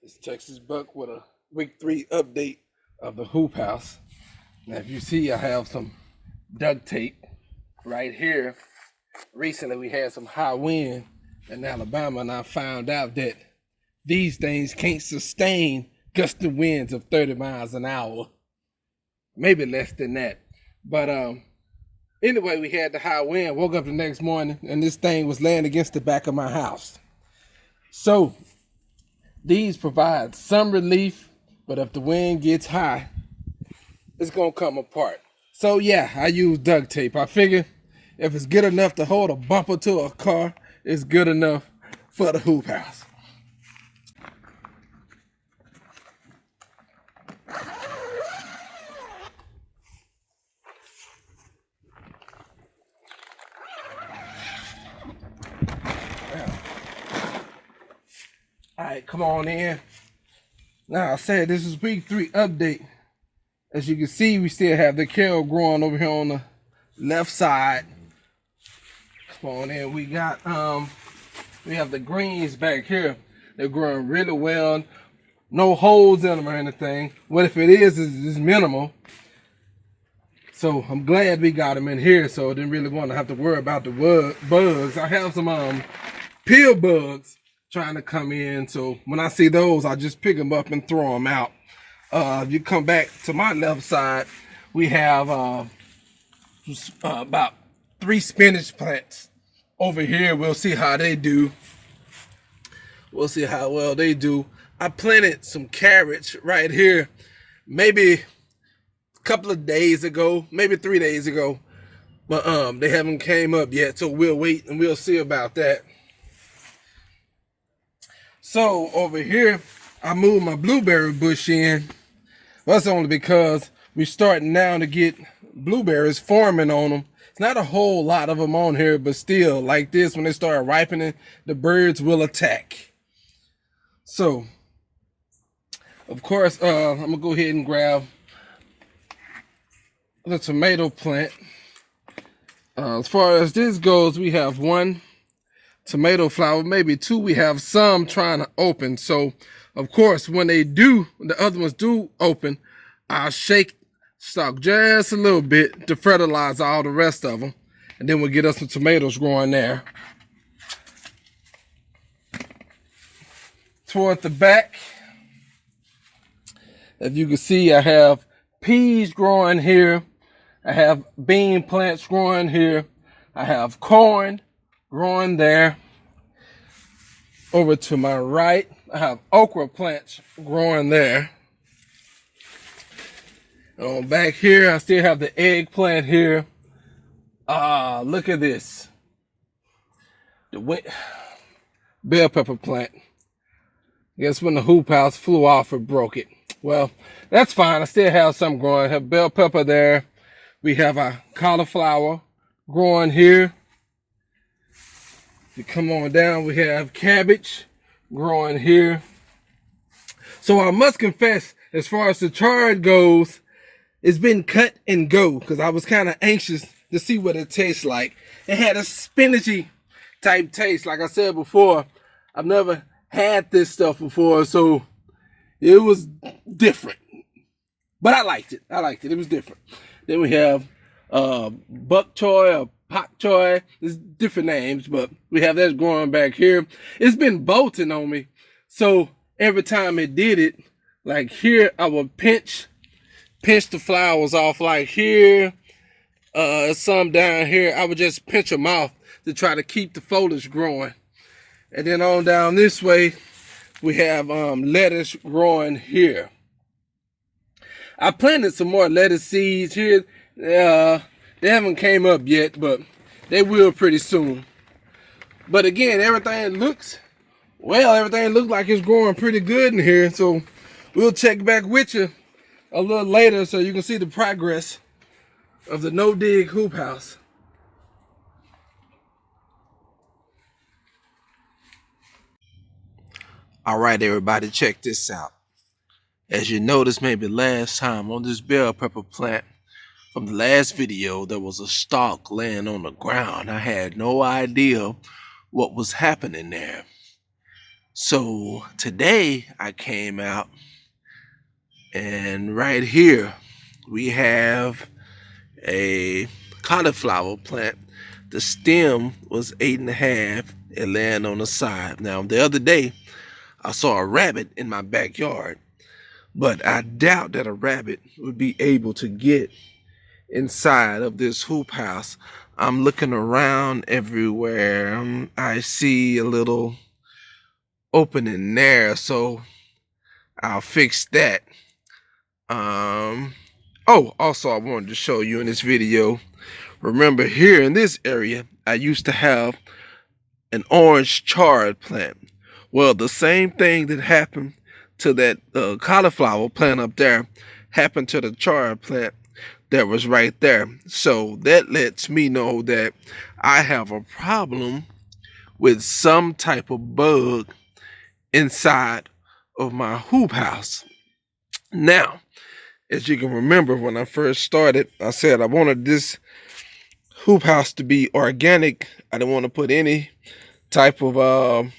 It's Texas Buck with a week 3 update of the hoop house. Now, if you see, I have some duct tape right here. Recently, we had some high wind in Alabama, and I found out that these things can't sustain gusty winds of 30 miles an hour, maybe less than that. But anyway, we had the high wind. Woke up the next morning, and this thing was laying against the back of my house. So these provide some relief, but if the wind gets high, it's gonna come apart. So yeah, I use duct tape. I figure if it's good enough to hold a bumper to a car, it's good enough for the hoop house. All right, come on in. Now I said this is week 3 update. As you can see, we still have the kale growing over here on the left side. Come on in. We have the greens back here. They're growing really well. No holes in them or anything. What if it is minimal. So I'm glad we got them in here, so I didn't really want to have to worry about the bugs. I have some pill bugs trying to come in, so when I see those, I just pick them up and throw them out. If you come back to my left side, we have about 3 spinach plants over here. We'll see how they do. We'll see how well they do. I planted some carrots right here maybe a couple of days ago, maybe 3 days ago, but they haven't came up yet, so we'll wait and we'll see about that. So over here, I moved my blueberry bush in. That's only because we're starting now to get blueberries forming on them. It's not a whole lot of them on here, but still, like this, when they start ripening, the birds will attack. So, of course, I'm gonna go ahead and grab the tomato plant. As far as this goes, we have 1 tomato flower, maybe 2. We have some trying to open. So, of course, when they do, the other ones do open, I'll shake stock just a little bit to fertilize all the rest of them. And then we'll get us some tomatoes growing there. Toward the back, as you can see, I have peas growing here. I have bean plants growing here. I have corn growing there. Over to my right, I have okra plants growing there. Back here, I still have the eggplant here. Look at this. The bell pepper plant. Guess when the hoop house flew off, it broke it. Well, that's fine. I still have some growing. I have bell pepper there. We have a cauliflower growing here. If you come on down, we have cabbage growing here. So I must confess, as far as the chard goes, it's been cut and go because I was kind of anxious to see what it tastes like. It had a spinachy type taste. Like I said before, I've never had this stuff before, so it was different. But I liked it. It was different. Then we have bok choy or pak choy. There's different names, but we have that growing back here. It's been bolting on me. So every time it did it, like here, I would pinch the flowers off, like here, some down here. I would just pinch them off to try to keep the foliage growing. And then on down this way, we have lettuce growing here. I planted some more lettuce seeds here. They haven't came up yet, but they will pretty soon. But again, everything looks like it's growing pretty good in here. So we'll check back with you a little later so you can see the progress of the no-dig hoop house. All right, everybody, check this out. As you noticed maybe last time on this bell pepper plant, from the last video, there was a stalk laying on the ground. I had no idea what was happening there. So today I came out, and right here we have a cauliflower plant. The stem was 8.5 and laying on the side. Now the other day I saw a rabbit in my backyard, but I doubt that a rabbit would be able to get inside of this hoop house. I'm looking around everywhere. I see a little opening there, so I'll fix that. Oh, also I wanted to show you in this video. Remember, here in this area, I used to have an orange chard plant. Well, the same thing that happened to that cauliflower plant up there happened to the chard plant that was right there. So that lets me know that I have a problem with some type of bug inside of my hoop house. Now, as you can remember, when I first started, I said I wanted this hoop house to be organic. I didn't want to put any type of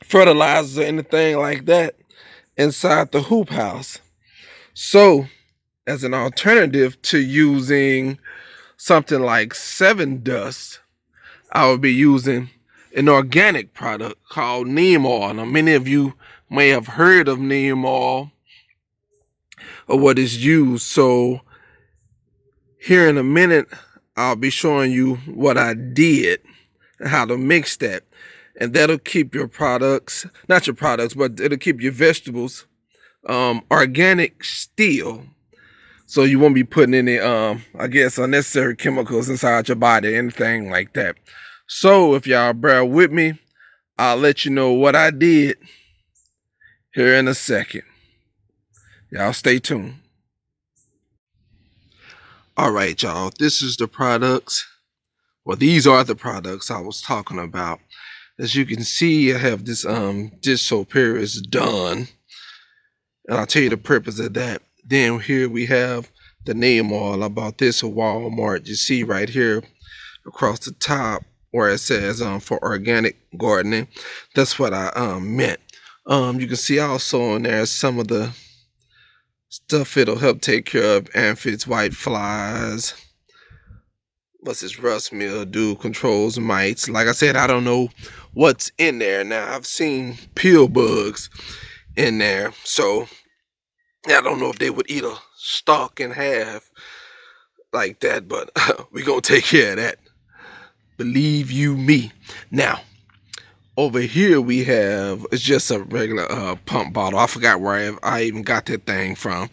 fertilizer or anything like that inside the hoop house. So, as an alternative to using something like 7 Dust, I would be using an organic product called neem oil. Now, many of you may have heard of neem oil or what is used. So, here in a minute, I'll be showing you what I did and how to mix that. And that'll keep your products, not your products, but it'll keep your vegetables organic still. So you won't be putting any, I guess, unnecessary chemicals inside your body, anything like that. So if y'all bear with me, I'll let you know what I did here in a second. Y'all stay tuned. All right, y'all, this is the products. Well, these are the products I was talking about. As you can see, I have this dish soap here is done. And I'll tell you the purpose of that. Then here we have the neem oil. I bought this at Walmart. You see right here across the top where it says for organic gardening. That's what I meant. You can see also in there some of the stuff it'll help take care of aphids, white flies. What's this, rust mildew, controls mites. Like I said, I don't know what's in there. Now I've seen pill bugs in there, so I don't know if they would eat a stalk in half like that, but we're gonna take care of that, believe you me. Now over here we have, it's just a regular pump bottle. I forgot where I even got that thing from,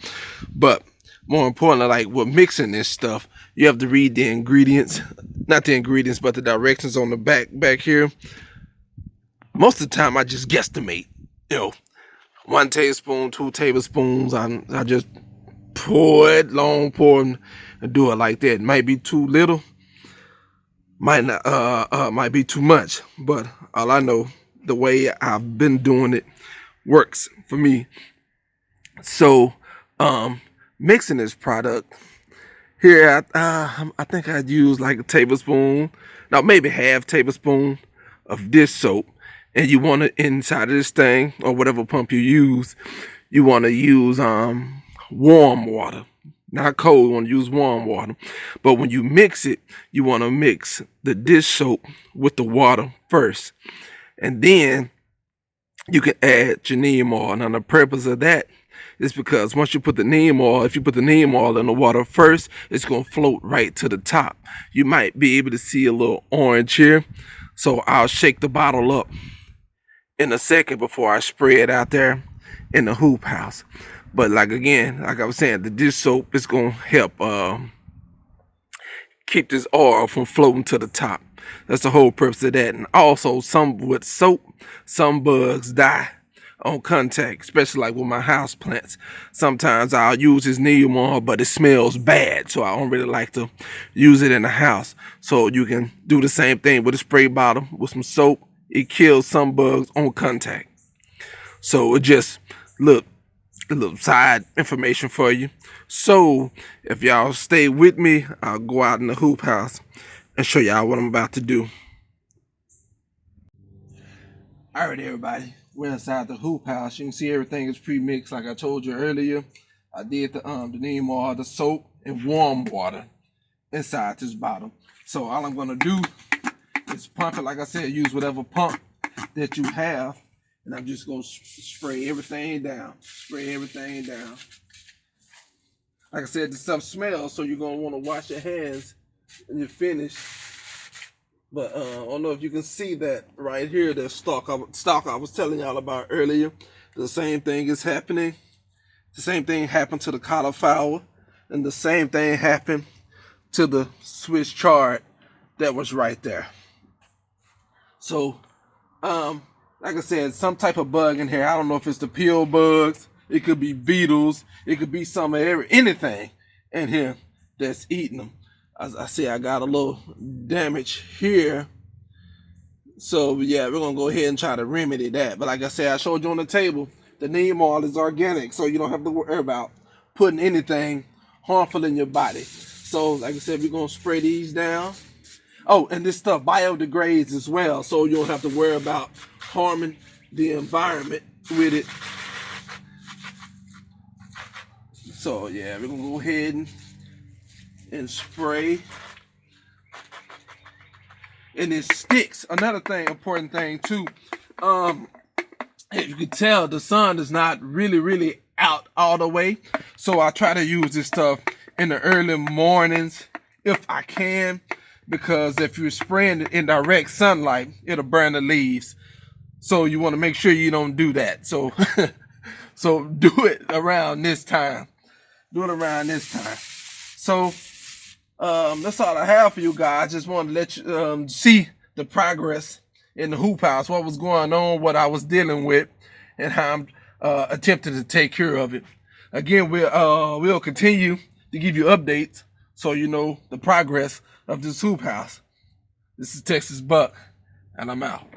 but more importantly, like with mixing this stuff, you have to read the ingredients, not the ingredients, but the directions on the back here. Most of the time I just guesstimate, 1 tablespoon, 2 tablespoons. I just pour it, long pour, and do it like that. It might be too little, might not, might be too much. But all I know, the way I've been doing it works for me. So, mixing this product here, I think I'd use like a tablespoon, now maybe half tablespoon of dish soap. And you want to, inside of this thing or whatever pump you use, you want to use warm water, not cold. You want to use warm water. But when you mix it, you want to mix the dish soap with the water first, and then you can add your neem oil. Now the purpose of that is because once you put the neem oil, if you put the neem oil in the water first, it's going to float right to the top. You might be able to see a little orange here, so I'll shake the bottle up in a second before I spray it out there in the hoop house. But like I was saying, the dish soap is gonna help keep this oil from floating to the top. That's the whole purpose of that. And also, with soap, some bugs die on contact, especially like with my house plants. Sometimes I'll use this neem oil, but it smells bad, so I don't really like to use it in the house. So you can do the same thing with a spray bottle with some soap. It kills some bugs on contact. So it just, look, a little side information for you. So if y'all stay with me, I'll go out in the hoop house and show y'all what I'm about to do. All right, everybody. We're inside the hoop house. You can see everything is pre-mixed, like I told you earlier. I did the neem oil, the soap, and warm water inside this bottle. So all I'm gonna do is pump it. Like I said, use whatever pump that you have, and I'm just gonna spray everything down. Spray everything down. Like I said, the stuff smells, so you're gonna want to wash your hands when you're finished. But I don't know if you can see that right here, the stalk I was telling y'all about earlier. The same thing is happening. The same thing happened to the cauliflower, and the same thing happened to the Swiss chard that was right there. So, like I said, some type of bug in here. I don't know if it's the pill bugs. It could be beetles. It could be some of anything in here that's eating them. As I say, I got a little damage here. So, yeah, we're going to go ahead and try to remedy that. But like I said, I showed you on the table, the neem oil is organic, so you don't have to worry about putting anything harmful in your body. So, like I said, we're going to spray these down. Oh, and this stuff biodegrades as well, so you don't have to worry about harming the environment with it. So, yeah, we're going to go ahead and spray. And it sticks. Another thing, important thing too, as you can tell, the sun is not really out all the way. So I try to use this stuff in the early mornings if I can, because if you're spraying it in direct sunlight, it'll burn the leaves. So you want to make sure you don't do that. So, so do it around this time. Do it around this time. So, that's all I have for you guys. Just wanted to let you see the progress in the hoop house, what was going on, what I was dealing with, and how I'm attempting to take care of it. Again, we'll continue to give you updates so you know the progress of this hoop house. This is Texas Buck, and I'm out.